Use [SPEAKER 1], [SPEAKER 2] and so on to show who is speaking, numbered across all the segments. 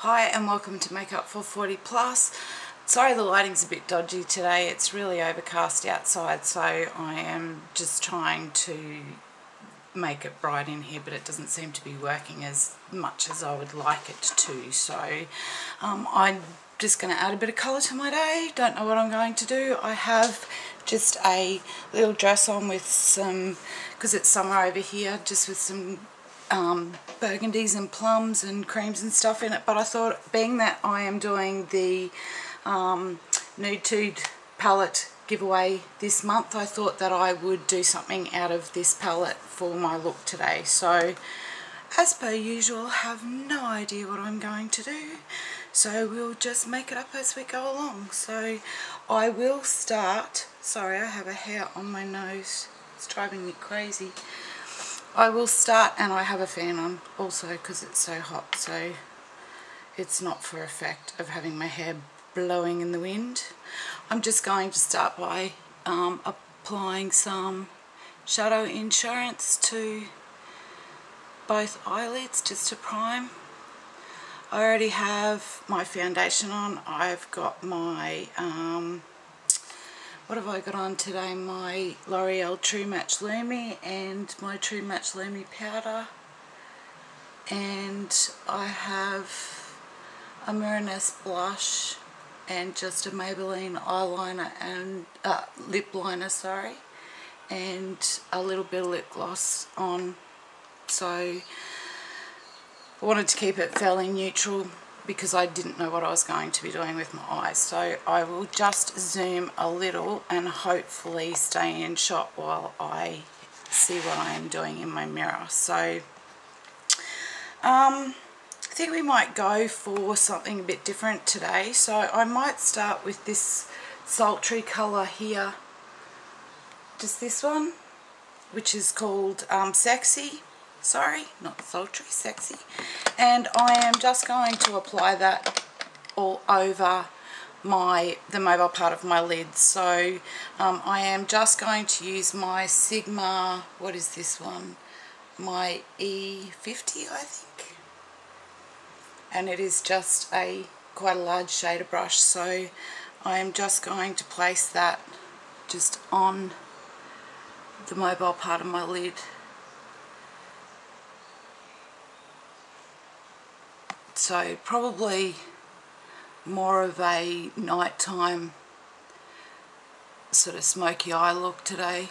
[SPEAKER 1] Hi and welcome to Makeup for 40 Plus. Sorry the lighting's a bit dodgy today. It's really overcast outside, so I am just trying to make it bright in here, but it doesn't seem to be working as much as I would like it to. So I'm just going to add a bit of colour to my day. Don't know what I'm going to do. I have just a little dress on with some, because it's summer over here, just with some burgundies and plums and creams and stuff in it, but I thought, being that I am doing the Nude Tude palette giveaway this month, I thought that I would do something out of this palette for my look today. So as per usual, have no idea what I'm going to do, so we'll just make it up as we go along. So I will start, sorry I have a hair on my nose, it's driving me crazy. I will start, and I have a fan on also because it's so hot, so it's not for effect of having my hair blowing in the wind. I'm just going to start by applying some shadow insurance to both eyelids just to prime. I already have my foundation on. I've got my what have I got on today? My L'Oreal True Match Lumi and my True Match Lumi powder, and I have a Miraness blush and just a Maybelline eyeliner and lip liner, sorry, and a little bit of lip gloss on. So I wanted to keep it fairly neutral because I didn't know what I was going to be doing with my eyes. So I will just zoom a little and hopefully stay in shot while I see what I am doing in my mirror. So I think we might go for something a bit different today. So I might start with this sultry colour here, just this one, which is called Sexy. Sorry, not sultry, Sexy. And I am just going to apply that all over the mobile part of my lid. So I am just going to use my Sigma, what is this one? My E50, I think. And it is just quite a large shader brush. So I am just going to place that just on the mobile part of my lid. So probably more of a nighttime sort of smoky eye look today,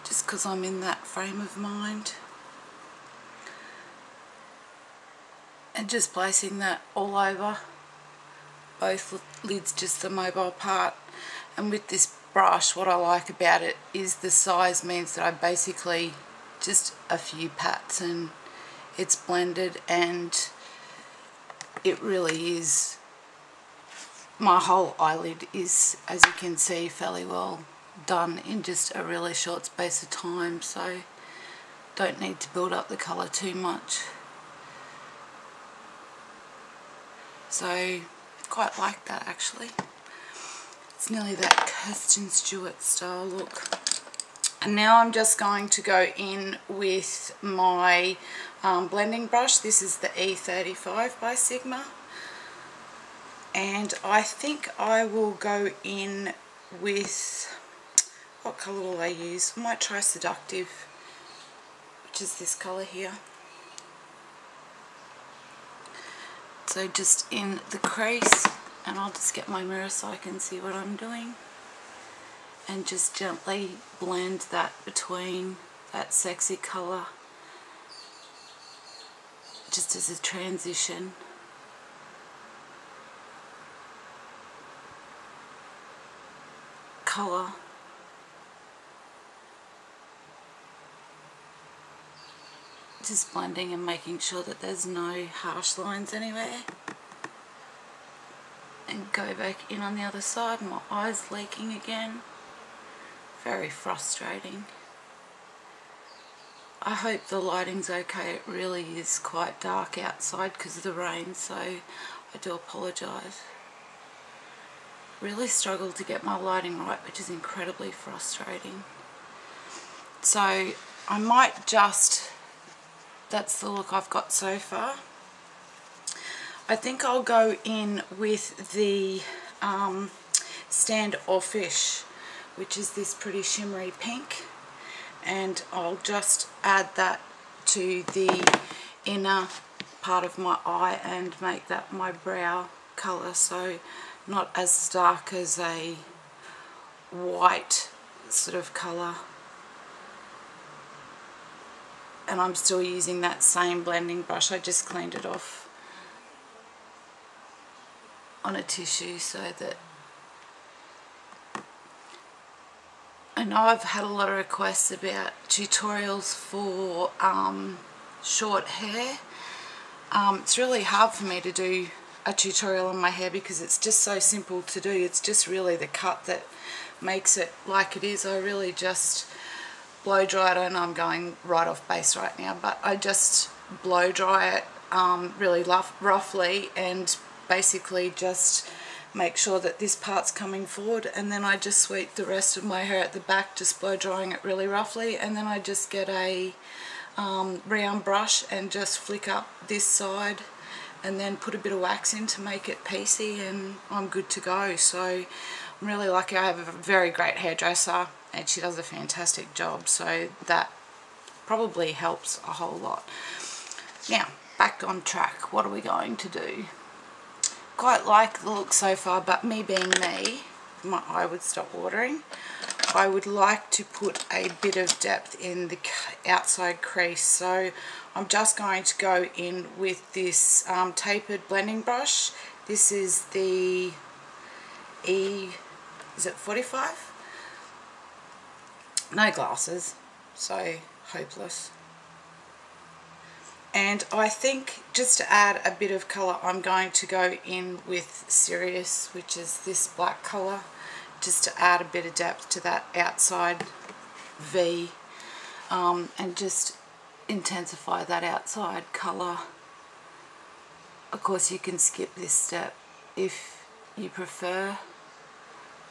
[SPEAKER 1] just because I'm in that frame of mind. And just placing that all over both lids, just the mobile part. And with this brush, what I like about it is the size means that I basically just a few pats and it's blended, and it really is, my whole eyelid is, as you can see, fairly well done in just a really short space of time, so don't need to build up the colour too much. So quite like that actually. It's nearly that Kirsten Stewart style look. And now I'm just going to go in with my blending brush. This is the E35 by Sigma. And I think I will go in with, what colour will I use? I might try Seductive, which is this colour here. So just in the crease, and I'll just get my mirror so I can see what I'm doing. And just gently blend that between that Sexy colour, just as a transition. Colour. Just blending and making sure that there's no harsh lines anywhere. And go back in on the other side. My eye's leaking again. Very frustrating. I hope the lighting's okay. It really is quite dark outside because of the rain, so I do apologise. Really struggled to get my lighting right, which is incredibly frustrating. So I might just, that's the look I've got so far. I think I'll go in with the Standoffish, which is this pretty shimmery pink, and I'll just add that to the inner part of my eye and make that my brow colour, so not as dark as a white sort of colour. And I'm still using that same blending brush. I just cleaned it off on a tissue so that I know I've had a lot of requests about tutorials for short hair. It's really hard for me to do a tutorial on my hair because it's just so simple to do. It's just really the cut that makes it like it is. I really just blow dry it. I know I'm going right off base right now, but I just blow dry it really roughly and basically just make sure that this part's coming forward, and then I just sweep the rest of my hair at the back, just blow drying it really roughly, and then I just get a round brush and just flick up this side and then put a bit of wax in to make it piecey, and I'm good to go. So I'm really lucky. I have a very great hairdresser and she does a fantastic job, so that probably helps a whole lot. Now back on track, what are we going to do? Quite like the look so far, but me being me, my eye would stop watering. I would like to put a bit of depth in the outside crease, so I'm just going to go in with this tapered blending brush. This is the is it 45? No glasses, so hopeless. And I think just to add a bit of colour, I'm going to go in with Sirius, which is this black colour, just to add a bit of depth to that outside V, and just intensify that outside colour. Of course you can skip this step if you prefer,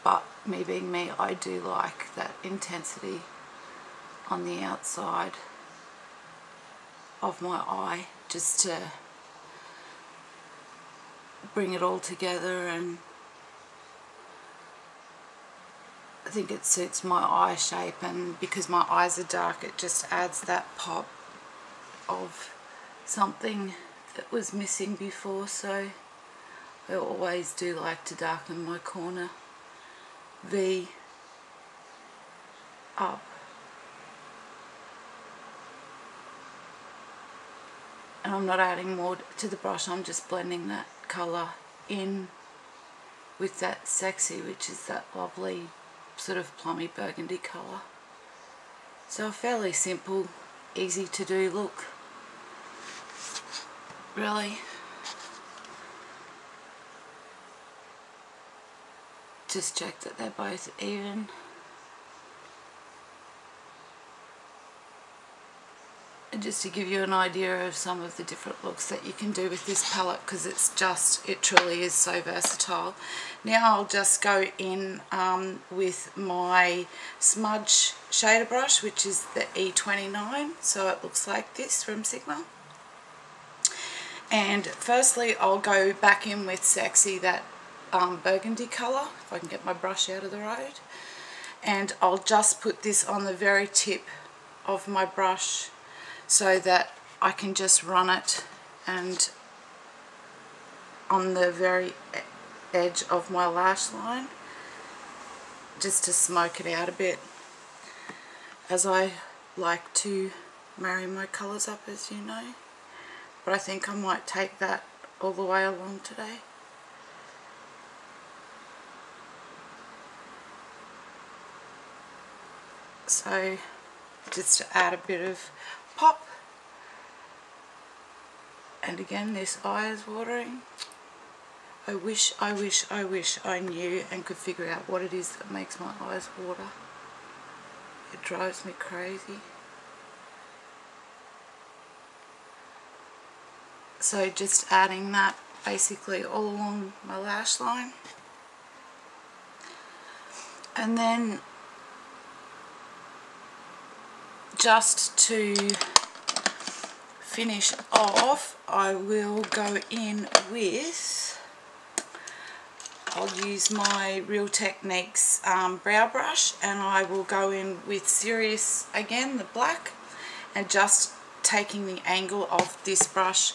[SPEAKER 1] but me being me, I do like that intensity on the outside of my eye, just to bring it all together, and I think it suits my eye shape, and because my eyes are dark it just adds that pop of something that was missing before. So I always do like to darken my corner V up. And I'm not adding more to the brush, I'm just blending that colour in with that Sexy, which is that lovely sort of plummy burgundy colour. So a fairly simple, easy to do look, really. Just check that they're both even. And just to give you an idea of some of the different looks that you can do with this palette, because it truly is so versatile. Now I'll just go in with my smudge shader brush, which is the E29, so it looks like this from Sigma. And firstly I'll go back in with Sexy, that burgundy colour, if I can get my brush out of the road, and I'll just put this on the very tip of my brush so that I can just run it and on the very edge of my lash line, just to smoke it out a bit, as I like to marry my colours up, as you know. But I think I might take that all the way along today. So just to add a bit of pop. And again, this eye is watering. I wish I knew and could figure out what it is that makes my eyes water. It drives me crazy. So just adding that basically all along my lash line. And then just to finish off, I will go in with, I'll use my Real Techniques brow brush, and I will go in with Serious again, the black, and just taking the angle of this brush.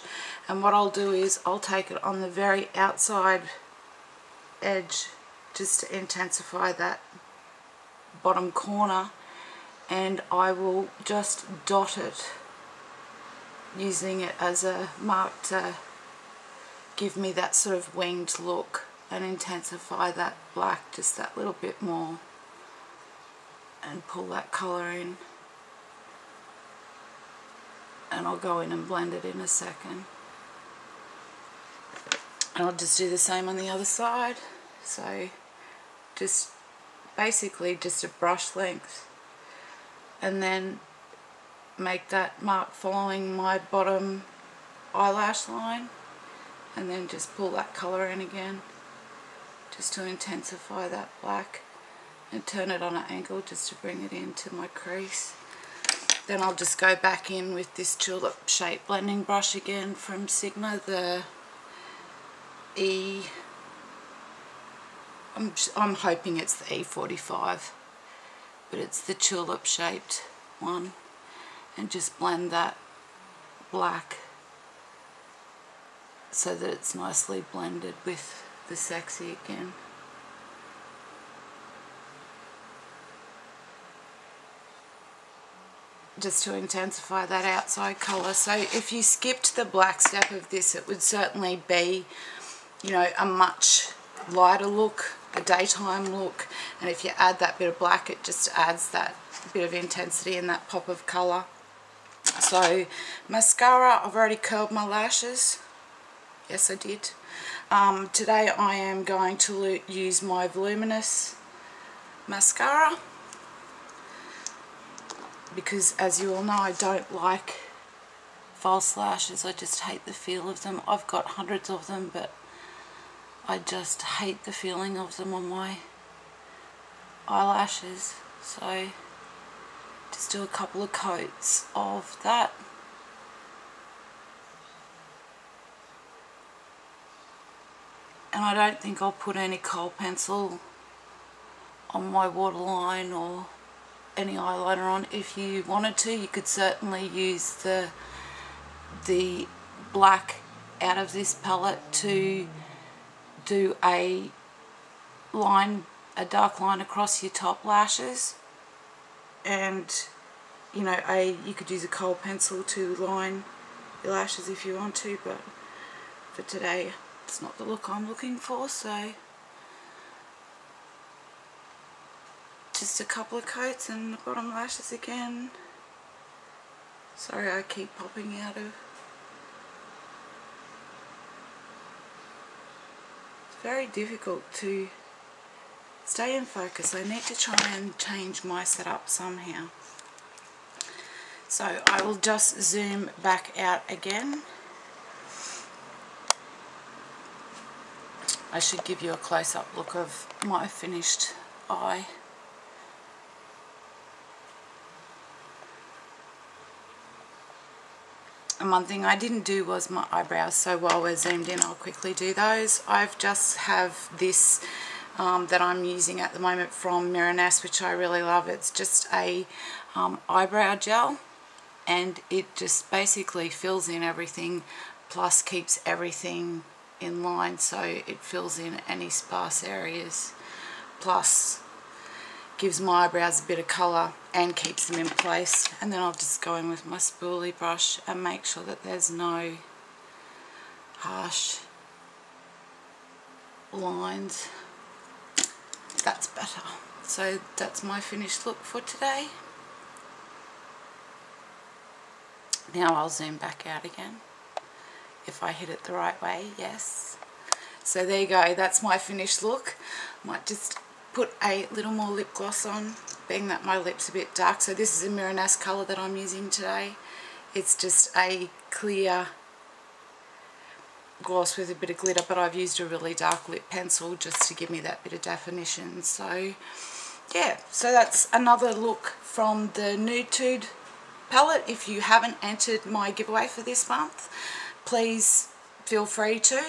[SPEAKER 1] And what I'll do is I'll take it on the very outside edge just to intensify that bottom corner, and I will just dot it using it as a mark to give me that sort of winged look and intensify that black just that little bit more and pull that colour in. And I'll go in and blend it in a second. And I'll just do the same on the other side. So just basically just a brush length, and then make that mark following my bottom eyelash line, and then just pull that colour in again just to intensify that black, and turn it on an angle just to bring it into my crease. Then I'll just go back in with this tulip shape blending brush again from Sigma, the I'm hoping it's the E45, but it's the tulip shaped one, and just blend that black so that it's nicely blended with the Sexy again. Just to intensify that outside colour. So if you skipped the black step of this, it would certainly be, you know, a much lighter look, a daytime look, and if you add that bit of black, it just adds that bit of intensity and that pop of colour. So mascara, I've already curled my lashes. Yes, I did. Today I am going to use my voluminous mascara, because as you all know, I don't like false lashes. I just hate the feel of them. I've got hundreds of them, but I just hate the feeling of them on my eyelashes. So just do a couple of coats of that. And I don't think I'll put any kohl pencil on my waterline or any eyeliner on. If you wanted to, you could certainly use the black out of this palette to do a line, a dark line across your top lashes, and you know, you could use a kohl pencil to line your lashes if you want to, but for today it's not the look I'm looking for. So just a couple of coats and the bottom lashes again. Sorry, I keep popping out of. It's very difficult to stay in focus. I need to try and change my setup somehow. So I will just zoom back out again. I should give you a close-up look of my finished eye. And one thing I didn't do was my eyebrows, so while we're zoomed in I'll quickly do those. I've just have this that I'm using at the moment from Miraness, which I really love. It's just a eyebrow gel, and it just basically fills in everything, plus keeps everything in line, so it fills in any sparse areas, plus gives my eyebrows a bit of colour and keeps them in place. And then I'll just go in with my spoolie brush and make sure that there's no harsh lines. That's better. So that's my finished look for today. Now I'll zoom back out again, if I hit it the right way. Yes. So there you go, that's my finished look. Might just put a little more lip gloss on, being that my lips are a bit dark. So this is a Miraness colour that I'm using today. It's just a clear gloss with a bit of glitter, but I've used a really dark lip pencil just to give me that bit of definition. So yeah, so that's another look from the Nude Tude palette. If you haven't entered my giveaway for this month, please feel free to.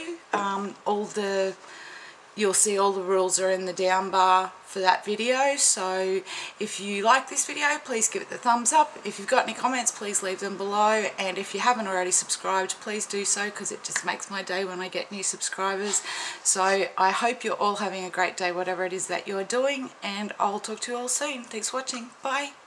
[SPEAKER 1] You'll see all the rules are in the down bar for that video. So if you like this video, please give it the thumbs up. If you've got any comments, please leave them below, and if you haven't already subscribed, please do so, because it just makes my day when I get new subscribers. So I hope you're all having a great day, whatever it is that you're doing, and I'll talk to you all soon. Thanks for watching. Bye.